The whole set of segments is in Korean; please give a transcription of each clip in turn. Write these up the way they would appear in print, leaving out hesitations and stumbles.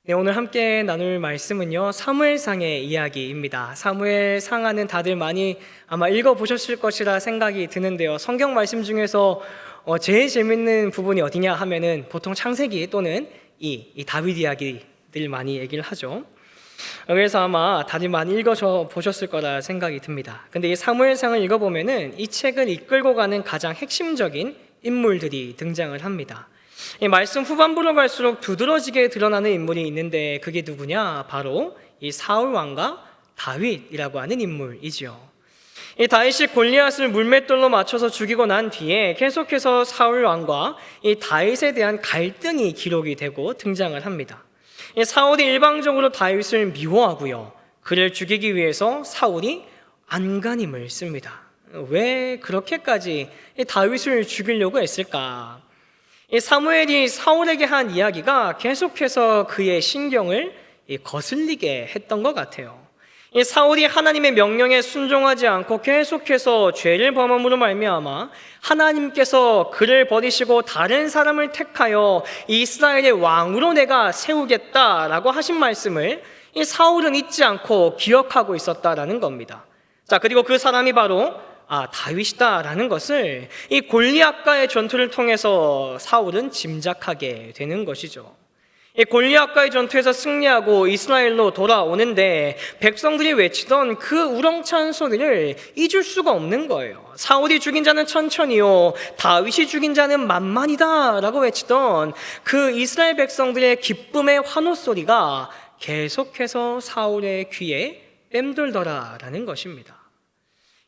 네, 오늘 함께 나눌 말씀은요, 사무엘상의 이야기입니다. 사무엘상하는 다들 많이 아마 읽어보셨을 것이라 생각이 드는데요. 성경 말씀 중에서 제일 재밌는 부분이 어디냐 하면은 보통 창세기 또는 이 다윗 이야기들 많이 얘기를 하죠. 그래서 아마 다들 많이 읽어보셨을 거라 생각이 듭니다. 근데 이 사무엘상을 읽어보면은 이 책을 이끌고 가는 가장 핵심적인 인물들이 등장을 합니다. 이 말씀 후반부로 갈수록 두드러지게 드러나는 인물이 있는데 그게 누구냐? 바로 이 사울 왕과 다윗이라고 하는 인물이죠. 이 다윗이 골리앗을 물맷돌로 맞춰서 죽이고 난 뒤에 계속해서 사울 왕과 이 다윗에 대한 갈등이 기록이 되고 등장을 합니다. 이 사울이 일방적으로 다윗을 미워하고요, 그를 죽이기 위해서 사울이 안간힘을 씁니다. 왜 그렇게까지 이 다윗을 죽이려고 했을까? 이 사무엘이 사울에게 한 이야기가 계속해서 그의 신경을 거슬리게 했던 것 같아요. 이 사울이 하나님의 명령에 순종하지 않고 계속해서 죄를 범함으로 말미암아 하나님께서 그를 버리시고 다른 사람을 택하여 이스라엘의 왕으로 내가 세우겠다라고 하신 말씀을 이 사울은 잊지 않고 기억하고 있었다라는 겁니다. 자, 그리고 그 사람이 바로 다윗이다라는 것을 이 골리앗과의 전투를 통해서 사울은 짐작하게 되는 것이죠. 이 골리앗과의 전투에서 승리하고 이스라엘로 돌아오는데 백성들이 외치던 그 우렁찬 소리를 잊을 수가 없는 거예요. 사울이 죽인 자는 천천히요, 다윗이 죽인 자는 만만이다 라고 외치던 그 이스라엘 백성들의 기쁨의 환호 소리가 계속해서 사울의 귀에 맴돌더라라는 것입니다.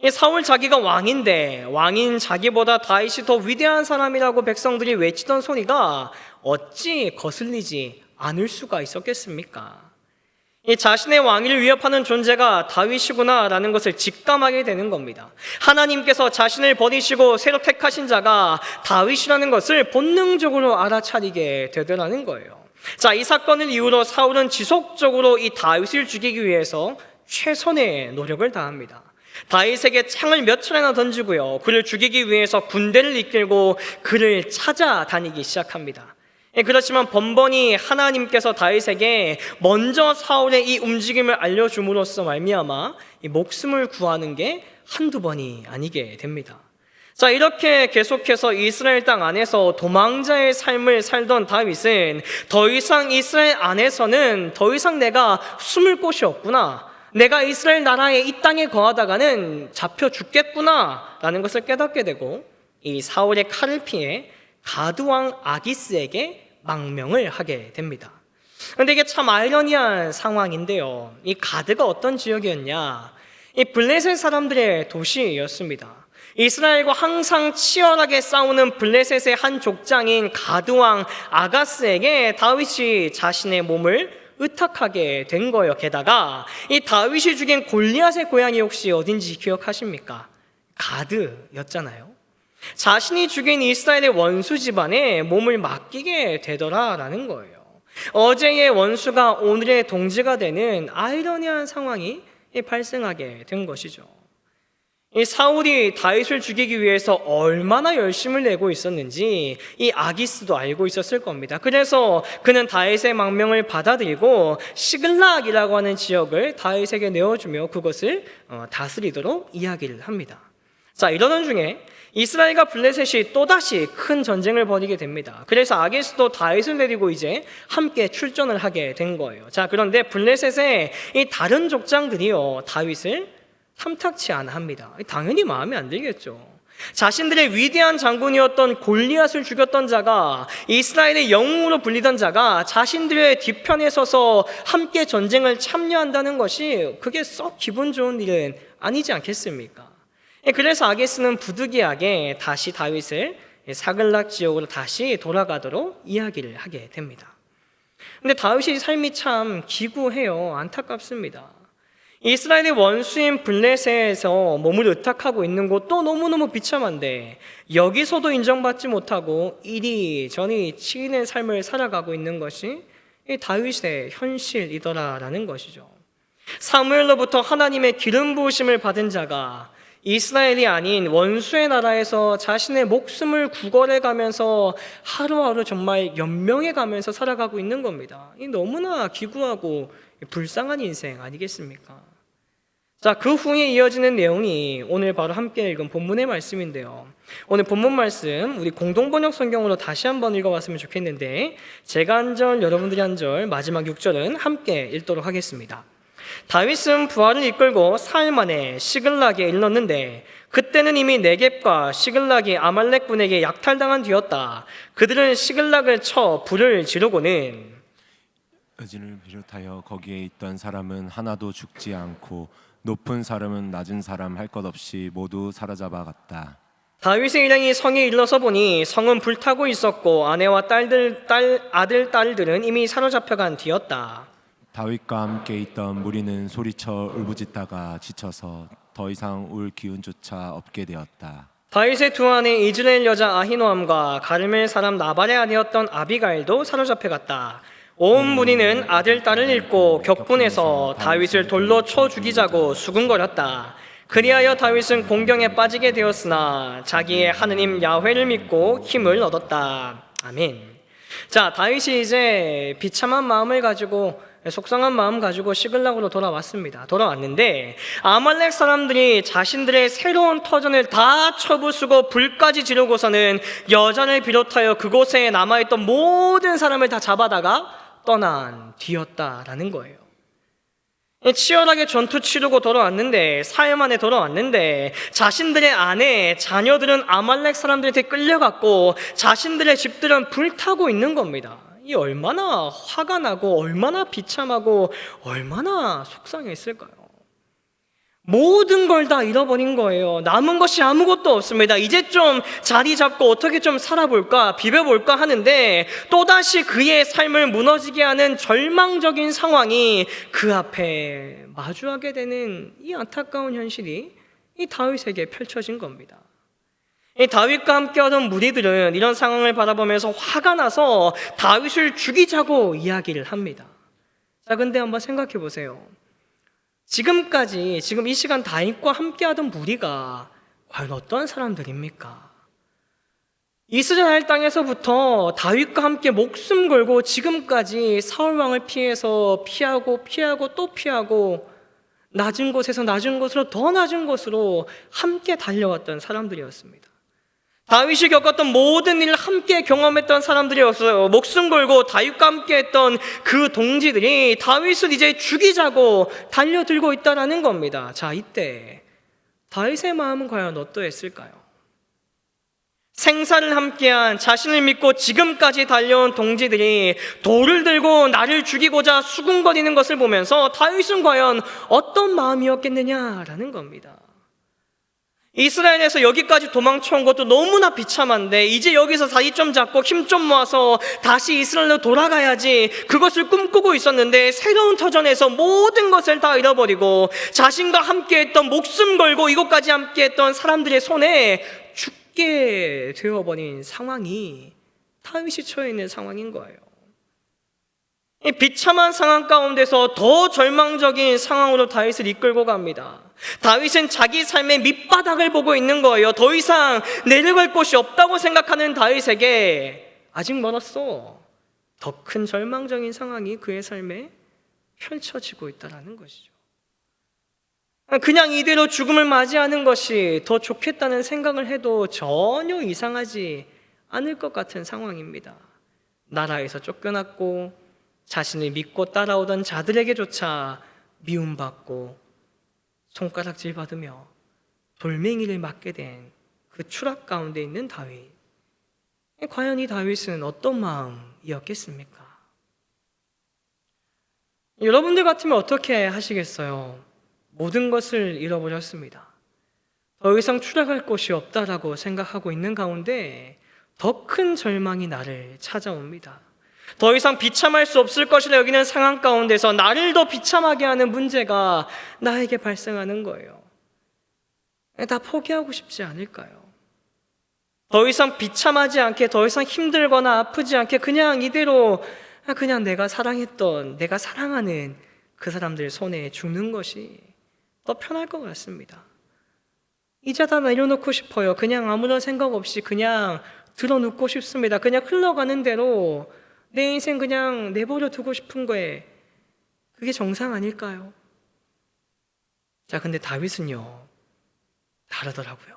이 사울 자기가 왕인데 왕인 자기보다 다윗이 더 위대한 사람이라고 백성들이 외치던 소리가 어찌 거슬리지 않을 수가 있었겠습니까? 이 자신의 왕위를 위협하는 존재가 다윗이구나 라는 것을 직감하게 되는 겁니다. 하나님께서 자신을 버리시고 새로 택하신 자가 다윗이라는 것을 본능적으로 알아차리게 되더라는 거예요. 자, 이 사건을 이후로 사울은 지속적으로 이 다윗을 죽이기 위해서 최선의 노력을 다합니다. 다윗에게 창을 몇 차례나 던지고요, 그를 죽이기 위해서 군대를 이끌고 그를 찾아다니기 시작합니다. 그렇지만 번번이 하나님께서 다윗에게 먼저 사울의 이 움직임을 알려줌으로써 말미암아 이 목숨을 구하는 게 한두 번이 아니게 됩니다. 자, 이렇게 계속해서 이스라엘 땅 안에서 도망자의 삶을 살던 다윗은 더 이상 이스라엘 안에서는 더 이상 내가 숨을 곳이 없구나, 내가 이스라엘 나라의 이 땅에 거하다가는 잡혀 죽겠구나 라는 것을 깨닫게 되고 이 사울의 칼을 피해 가드왕 아기스에게 망명을 하게 됩니다. 그런데 이게 참 아이러니한 상황인데요, 이 가드가 어떤 지역이었냐? 이 블레셋 사람들의 도시였습니다. 이스라엘과 항상 치열하게 싸우는 블레셋의 한 족장인 가드왕 아가스에게 다윗이 자신의 몸을 의탁하게 된 거예요. 게다가 이 다윗이 죽인 골리앗의 고향이 혹시 어딘지 기억하십니까? 가드였잖아요. 자신이 죽인 이스라엘의 원수 집안에 몸을 맡기게 되더라라는 거예요. 어제의 원수가 오늘의 동지가 되는 아이러니한 상황이 발생하게 된 것이죠. 이 사울이 다윗을 죽이기 위해서 얼마나 열심을 내고 있었는지 이 아기스도 알고 있었을 겁니다. 그래서 그는 다윗의 망명을 받아들이고 시글락이라고 하는 지역을 다윗에게 내어주며 그것을 다스리도록 이야기를 합니다. 자, 이러던 중에 이스라엘과 블레셋이 또다시 큰 전쟁을 벌이게 됩니다. 그래서 아기스도 다윗을 데리고 이제 함께 출전을 하게 된 거예요. 자, 그런데 블레셋의 이 다른 족장들이요, 다윗을 탐탁치 않아 합니다. 당연히 마음에 안 들겠죠. 자신들의 위대한 장군이었던 골리앗을 죽였던 자가, 이스라엘의 영웅으로 불리던 자가 자신들의 뒤편에 서서 함께 전쟁을 참여한다는 것이 그게 썩 기분 좋은 일은 아니지 않겠습니까? 그래서 아기스는 부득이하게 다시 다윗을 사글락 지역으로 다시 돌아가도록 이야기를 하게 됩니다. 근데 다윗의 삶이 참 기구해요. 안타깝습니다. 이스라엘의 원수인 블레셋에서 몸을 의탁하고 있는 곳도 너무너무 비참한데 여기서도 인정받지 못하고 이리저리 치이는 삶을 살아가고 있는 것이 이 다윗의 현실이더라라는 것이죠. 사무엘로부터 하나님의 기름 부으심을 받은 자가 이스라엘이 아닌 원수의 나라에서 자신의 목숨을 구걸해 가면서 하루하루 정말 연명해 가면서 살아가고 있는 겁니다. 이 너무나 기구하고 불쌍한 인생 아니겠습니까? 자, 그 후에 이어지는 내용이 오늘 바로 함께 읽은 본문의 말씀인데요. 오늘 본문 말씀 우리 공동번역 성경으로 다시 한번 읽어봤으면 좋겠는데, 제가 한 절, 여러분들이 한 절, 마지막 6절은 함께 읽도록 하겠습니다. 다윗은 부하를 이끌고 사흘 만에 시글락에 이르렀는데 그때는 이미 네겝과 시글락이 아말렉 군에게 약탈당한 뒤였다. 그들은 시글락을 쳐 불을 지르고는 의진을 비롯하여 거기에 있던 사람은 하나도 죽지 않고 높은 사람은 낮은 사람 할 것 없이 모두 사로잡아 갔다. 다윗의 일행이 성에 이르러서 보니 성은 불타고 있었고 아내와 아들, 딸들은 이미 사로잡혀간 뒤였다. 다윗과 함께 있던 무리는 소리쳐 울부짖다가 지쳐서 더 이상 울 기운조차 없게 되었다. 다윗의 두 아내 이즈라엘 여자 아히노암과 가르멜 사람 나발의 아내였던 아비가일도 사로잡혀갔다. 온 무리는 아들, 딸을 잃고 격분해서 다윗을 돌로 쳐 죽이자고 수군거렸다. 그리하여 다윗은 공경에 빠지게 되었으나 자기의 하느님 야훼를 믿고 힘을 얻었다. 아멘. 자, 다윗이 이제 비참한 마음을 가지고, 속상한 마음 가지고 시글락으로 돌아왔는데 아말렉 사람들이 자신들의 새로운 터전을 다 쳐부수고 불까지 지르고서는 여자를 비롯하여 그곳에 남아있던 모든 사람을 다 잡아다가 떠난 뒤였다라는 거예요. 치열하게 전투 치르고 돌아왔는데, 사흘 만에 돌아왔는데 자신들의 아내, 자녀들은 아말렉 사람들한테 끌려갔고 자신들의 집들은 불타고 있는 겁니다. 이 얼마나 화가 나고 얼마나 비참하고 얼마나 속상했을까요? 모든 걸 다 잃어버린 거예요. 남은 것이 아무것도 없습니다. 이제 좀 자리 잡고 어떻게 좀 살아볼까, 비벼볼까 하는데 또다시 그의 삶을 무너지게 하는 절망적인 상황이 그 앞에 마주하게 되는 이 안타까운 현실이 이 다윗에게 펼쳐진 겁니다. 이 다윗과 함께하던 무리들은 이런 상황을 바라보면서 화가 나서 다윗을 죽이자고 이야기를 합니다. 자, 근데 한번 생각해 보세요. 지금 이 시간 다윗과 함께하던 무리가 과연 어떤 사람들입니까? 이스라엘 땅에서부터 다윗과 함께 목숨 걸고 지금까지 사울 왕을 피해서 피하고 또 피하고 낮은 곳에서 낮은 곳으로 더 낮은 곳으로 함께 달려왔던 사람들이었습니다. 다윗이 겪었던 모든 일을 함께 경험했던 사람들이었어요. 목숨 걸고 다윗과 함께 했던 그 동지들이 다윗을 이제 죽이자고 달려들고 있다는 겁니다. 자, 이때 다윗의 마음은 과연 어떠했을까요? 생사를 함께한, 자신을 믿고 지금까지 달려온 동지들이 돌을 들고 나를 죽이고자 수군거리는 것을 보면서 다윗은 과연 어떤 마음이었겠느냐라는 겁니다. 이스라엘에서 여기까지 도망쳐온 것도 너무나 비참한데 이제 여기서 자리 좀 잡고 힘 좀 모아서 다시 이스라엘로 돌아가야지, 그것을 꿈꾸고 있었는데 새로운 터전에서 모든 것을 다 잃어버리고 자신과 함께했던, 목숨 걸고 이곳까지 함께했던 사람들의 손에 죽게 되어버린 상황이 다윗이 처해 있는 상황인 거예요. 이 비참한 상황 가운데서 더 절망적인 상황으로 다윗을 이끌고 갑니다. 다윗은 자기 삶의 밑바닥을 보고 있는 거예요. 더 이상 내려갈 곳이 없다고 생각하는 다윗에게 아직 멀었어. 더 큰 절망적인 상황이 그의 삶에 펼쳐지고 있다는 것이죠. 그냥 이대로 죽음을 맞이하는 것이 더 좋겠다는 생각을 해도 전혀 이상하지 않을 것 같은 상황입니다. 나라에서 쫓겨났고 자신을 믿고 따라오던 자들에게조차 미움받고 손가락질 받으며 돌멩이를 맞게 된 그 추락 가운데 있는 다윗. 과연 이 다윗은 어떤 마음이었겠습니까? 여러분들 같으면 어떻게 하시겠어요? 모든 것을 잃어버렸습니다. 더 이상 추락할 곳이 없다라고 생각하고 있는 가운데 더 큰 절망이 나를 찾아옵니다. 더 이상 비참할 수 없을 것이라 여기는 상황 가운데서 나를 더 비참하게 하는 문제가 나에게 발생하는 거예요. 다 포기하고 싶지 않을까요? 더 이상 비참하지 않게, 더 이상 힘들거나 아프지 않게 그냥 이대로 그냥 내가 사랑했던, 내가 사랑하는 그 사람들 손에 죽는 것이 더 편할 것 같습니다. 이제 다 내려놓고 싶어요. 그냥 아무런 생각 없이 그냥 들어눕고 싶습니다. 그냥 흘러가는 대로 내 인생 그냥 내버려 두고 싶은 거에 그게 정상 아닐까요? 자, 근데 다윗은요, 다르더라고요.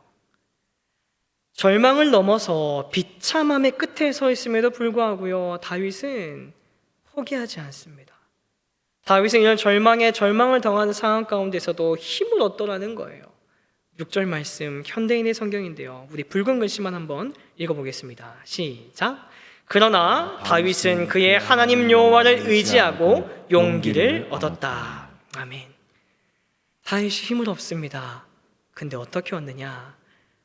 절망을 넘어서 비참함의 끝에 서 있음에도 불구하고요, 다윗은 포기하지 않습니다. 다윗은 이런 절망을 당하는 상황 가운데서도 힘을 얻더라는 거예요. 6절 말씀, 현대인의 성경인데요, 우리 붉은 글씨만 한번 읽어보겠습니다. 시작. 그러나 다윗은 그의 하나님 여호와를 의지하고 용기를 얻었다. 아멘. 다윗이 힘을 얻습니다. 근데 어떻게 얻느냐?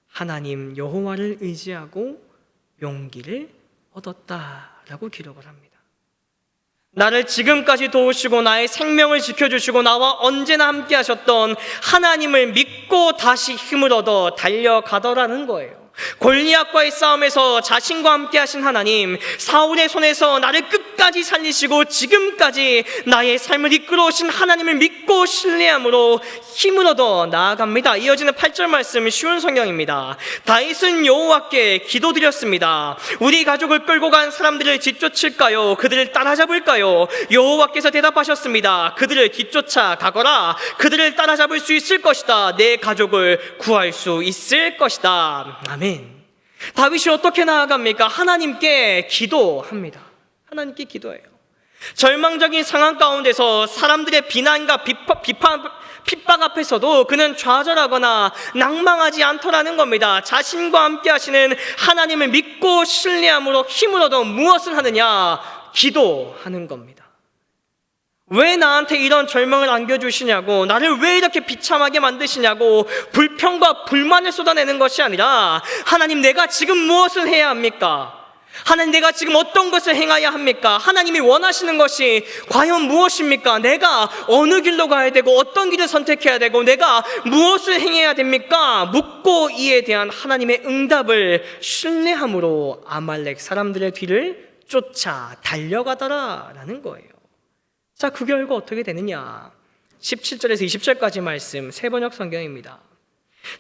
하나님 여호와를 의지하고 용기를 얻었다라고 기록을 합니다. 나를 지금까지 도우시고 나의 생명을 지켜주시고 나와 언제나 함께 하셨던 하나님을 믿고 다시 힘을 얻어 달려가더라는 거예요. 골리앗과의 싸움에서 자신과 함께 하신 하나님, 사울의 손에서 나를 끝까지 살리시고 지금까지 나의 삶을 이끌어 오신 하나님을 믿고 신뢰함으로 힘을 얻어 나아갑니다. 이어지는 8절 말씀, 쉬운 성경입니다. 다윗은 여호와께 기도드렸습니다. 우리 가족을 끌고 간 사람들을 뒤쫓을까요? 그들을 따라잡을까요? 여호와께서 대답하셨습니다. 그들을 뒤쫓아 가거라. 그들을 따라잡을 수 있을 것이다. 내 가족을 구할 수 있을 것이다. 아멘. 다윗이 어떻게 나아갑니까? 하나님께 기도합니다. 하나님께 기도해요. 절망적인 상황 가운데서 사람들의 비난과 핍박 앞에서도 그는 좌절하거나 낭망하지 않더라는 겁니다. 자신과 함께 하시는 하나님을 믿고 신뢰함으로 힘을 얻어 무엇을 하느냐? 기도하는 겁니다. 왜 나한테 이런 절망을 안겨주시냐고, 나를 왜 이렇게 비참하게 만드시냐고 불평과 불만을 쏟아내는 것이 아니라, 하나님, 내가 지금 무엇을 해야 합니까? 하나님, 내가 지금 어떤 것을 행해야 합니까? 하나님이 원하시는 것이 과연 무엇입니까? 내가 어느 길로 가야 되고 어떤 길을 선택해야 되고 내가 무엇을 행해야 됩니까? 묻고 이에 대한 하나님의 응답을 신뢰함으로 아말렉 사람들의 뒤를 쫓아 달려가더라라는 거예요. 자, 그 결과 어떻게 되느냐? 17절에서 20절까지 말씀, 새번역 성경입니다.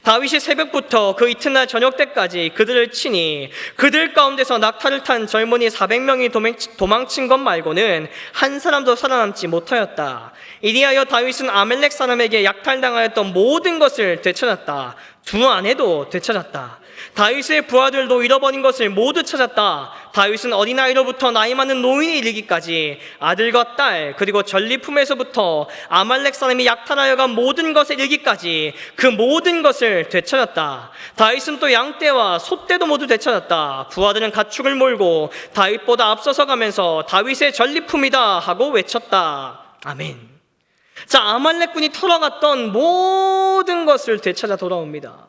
다윗이 새벽부터 그 이튿날 저녁 때까지 그들을 치니 그들 가운데서 낙타를 탄 젊은이 400명이 도망친 것 말고는 한 사람도 살아남지 못하였다. 이리하여 다윗은 아멜렉 사람에게 약탈당하였던 모든 것을 되찾았다. 두 아내도 되찾았다. 다윗의 부하들도 잃어버린 것을 모두 찾았다. 다윗은 어린아이로부터 나이 많은 노인에 이르기까지 아들과 딸 그리고 전리품에서부터 아말렉 사람이 약탈하여 간 모든 것에 이르기까지 그 모든 것을 되찾았다. 다윗은 또 양떼와 소떼도 모두 되찾았다. 부하들은 가축을 몰고 다윗보다 앞서서 가면서 다윗의 전리품이다 하고 외쳤다. 아멘. 자, 아말렉군이 털어갔던 모든 것을 되찾아 돌아옵니다.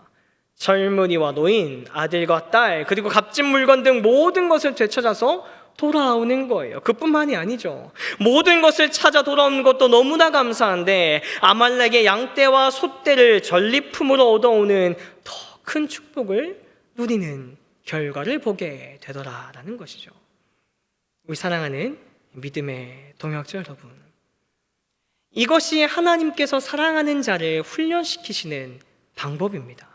젊은이와 노인, 아들과 딸, 그리고 값진 물건 등 모든 것을 되찾아서 돌아오는 거예요. 그뿐만이 아니죠. 모든 것을 찾아 돌아오는 것도 너무나 감사한데 아말렉의 양떼와 소떼를 전리품으로 얻어오는 더 큰 축복을 누리는 결과를 보게 되더라라는 것이죠. 우리 사랑하는 믿음의 동역자 여러분, 이것이 하나님께서 사랑하는 자를 훈련시키시는 방법입니다.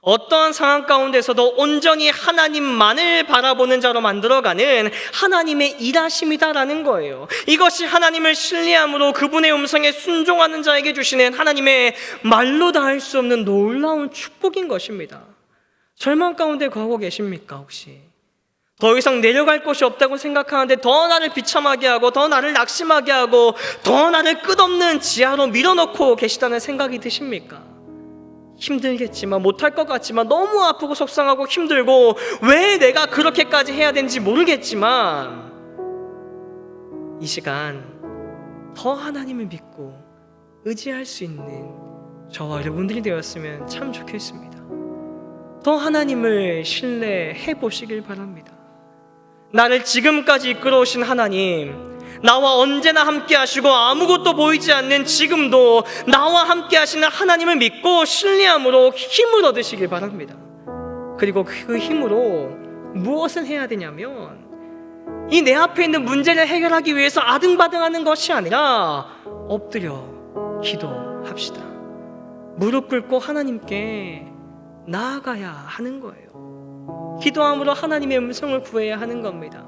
어떠한 상황 가운데서도 온전히 하나님만을 바라보는 자로 만들어가는 하나님의 일하심이다라는 거예요. 이것이 하나님을 신뢰함으로 그분의 음성에 순종하는 자에게 주시는 하나님의 말로 다 할 수 없는 놀라운 축복인 것입니다. 절망 가운데 가고 계십니까 혹시? 더 이상 내려갈 곳이 없다고 생각하는데 더 나를 비참하게 하고 더 나를 낙심하게 하고 더 나를 끝없는 지하로 밀어넣고 계시다는 생각이 드십니까? 힘들겠지만, 못할 것 같지만, 너무 아프고 속상하고 힘들고 왜 내가 그렇게까지 해야 되는지 모르겠지만, 이 시간 더 하나님을 믿고 의지할 수 있는 저와 여러분들이 되었으면 참 좋겠습니다. 더 하나님을 신뢰해 보시길 바랍니다. 나를 지금까지 이끌어 오신 하나님, 나와 언제나 함께 하시고 아무것도 보이지 않는 지금도 나와 함께 하시는 하나님을 믿고 신뢰함으로 힘을 얻으시길 바랍니다. 그리고 그 힘으로 무엇을 해야 되냐면, 이 내 앞에 있는 문제를 해결하기 위해서 아등바등하는 것이 아니라 엎드려 기도합시다. 무릎 꿇고 하나님께 나아가야 하는 거예요. 기도함으로 하나님의 음성을 구해야 하는 겁니다.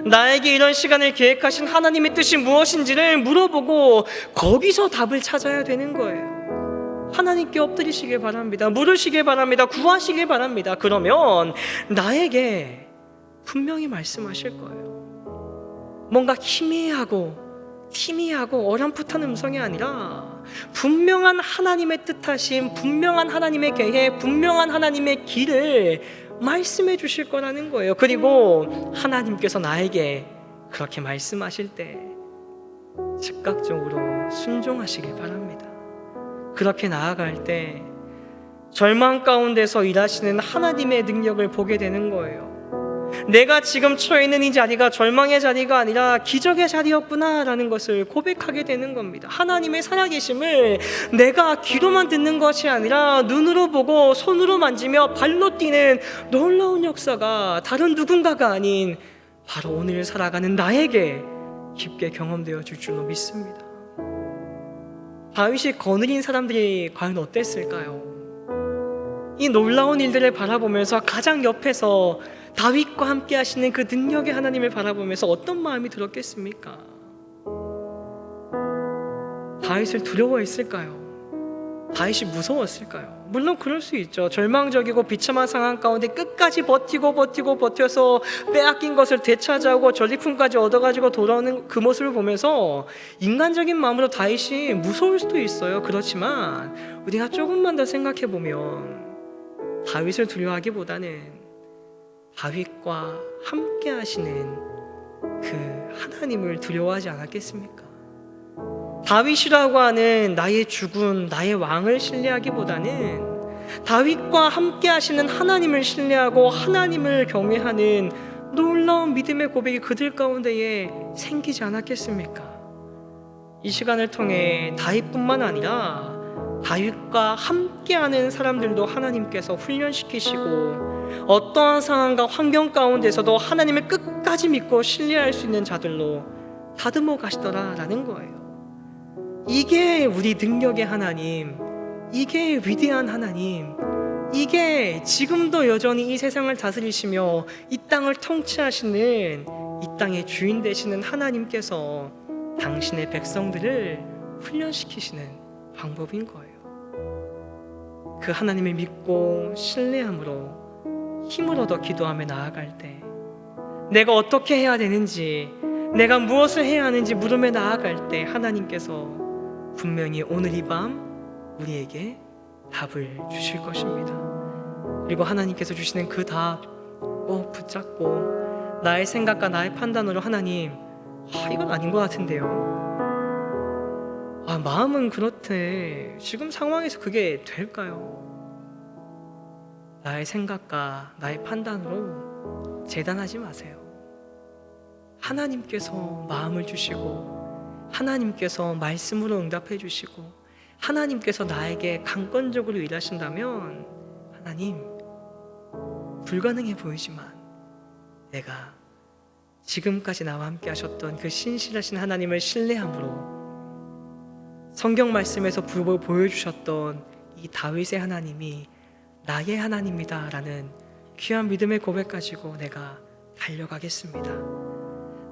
나에게 이런 시간을 계획하신 하나님의 뜻이 무엇인지를 물어보고 거기서 답을 찾아야 되는 거예요. 하나님께 엎드리시길 바랍니다. 물으시길 바랍니다. 구하시길 바랍니다. 그러면 나에게 분명히 말씀하실 거예요. 뭔가 희미하고 어렴풋한 음성이 아니라 분명한 하나님의 뜻하심, 분명한 하나님의 계획, 분명한 하나님의 길을 말씀해 주실 거라는 거예요. 그리고 하나님께서 나에게 그렇게 말씀하실 때 즉각적으로 순종하시길 바랍니다. 그렇게 나아갈 때 절망 가운데서 일하시는 하나님의 능력을 보게 되는 거예요. 내가 지금 처해 있는 이 자리가 절망의 자리가 아니라 기적의 자리였구나라는 것을 고백하게 되는 겁니다. 하나님의 살아계심을 내가 귀로만 듣는 것이 아니라 눈으로 보고 손으로 만지며 발로 뛰는 놀라운 역사가 다른 누군가가 아닌 바로 오늘 살아가는 나에게 깊게 경험되어 줄 줄로 믿습니다. 다윗이 거느린 사람들이 과연 어땠을까요? 이 놀라운 일들을 바라보면서 가장 옆에서 다윗과 함께 하시는 그 능력의 하나님을 바라보면서 어떤 마음이 들었겠습니까? 다윗을 두려워했을까요? 다윗이 무서웠을까요? 물론 그럴 수 있죠. 절망적이고 비참한 상황 가운데 끝까지 버텨서 빼앗긴 것을 되찾아오고 전리품까지 얻어가지고 돌아오는 그 모습을 보면서 인간적인 마음으로 다윗이 무서울 수도 있어요. 그렇지만 우리가 조금만 더 생각해 보면 다윗을 두려워하기보다는 다윗과 함께 하시는 그 하나님을 두려워하지 않았겠습니까? 다윗이라고 하는 나의 주군, 나의 왕을 신뢰하기보다는 다윗과 함께 하시는 하나님을 신뢰하고 하나님을 경외하는 놀라운 믿음의 고백이 그들 가운데에 생기지 않았겠습니까? 이 시간을 통해 다윗뿐만 아니라 다윗과 함께하는 사람들도 하나님께서 훈련시키시고 어떠한 상황과 환경 가운데서도 하나님을 끝까지 믿고 신뢰할 수 있는 자들로 다듬어 가시더라라는 거예요. 이게 우리 능력의 하나님, 이게 위대한 하나님, 이게 지금도 여전히 이 세상을 다스리시며 이 땅을 통치하시는 이 땅의 주인 되시는 하나님께서 당신의 백성들을 훈련시키시는 방법인 거예요. 그 하나님을 믿고 신뢰함으로 힘을 얻어 기도하며 나아갈 때 내가 어떻게 해야 되는지, 내가 무엇을 해야 하는지 물으며 나아갈 때 하나님께서 분명히 오늘 이 밤 우리에게 답을 주실 것입니다. 그리고 하나님께서 주시는 그 답 꼭 붙잡고 나의 생각과 나의 판단으로 하나님, 이건 아닌 것 같은데요. 마음은 그렇대. 지금 상황에서 그게 될까요? 나의 생각과 나의 판단으로 재단하지 마세요. 하나님께서 마음을 주시고 하나님께서 말씀으로 응답해 주시고 하나님께서 나에게 강권적으로 일하신다면 하나님, 불가능해 보이지만 내가 지금까지 나와 함께 하셨던 그 신실하신 하나님을 신뢰함으로 성경 말씀에서 보여주셨던 이 다윗의 하나님이 나의 하나님이다 라는 귀한 믿음의 고백 가지고 내가 달려가겠습니다.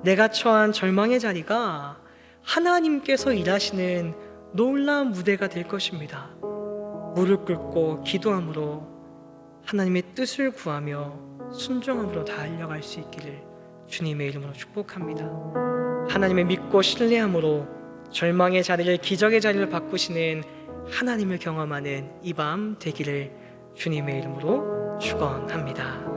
내가 처한 절망의 자리가 하나님께서 일하시는 놀라운 무대가 될 것입니다. 무릎 꿇고 기도함으로 하나님의 뜻을 구하며 순종함으로 달려갈 수 있기를 주님의 이름으로 축복합니다. 하나님을 믿고 신뢰함으로 절망의 자리를 기적의 자리를 바꾸시는 하나님을 경험하는 이 밤 되기를 주님의 이름으로 축원합니다.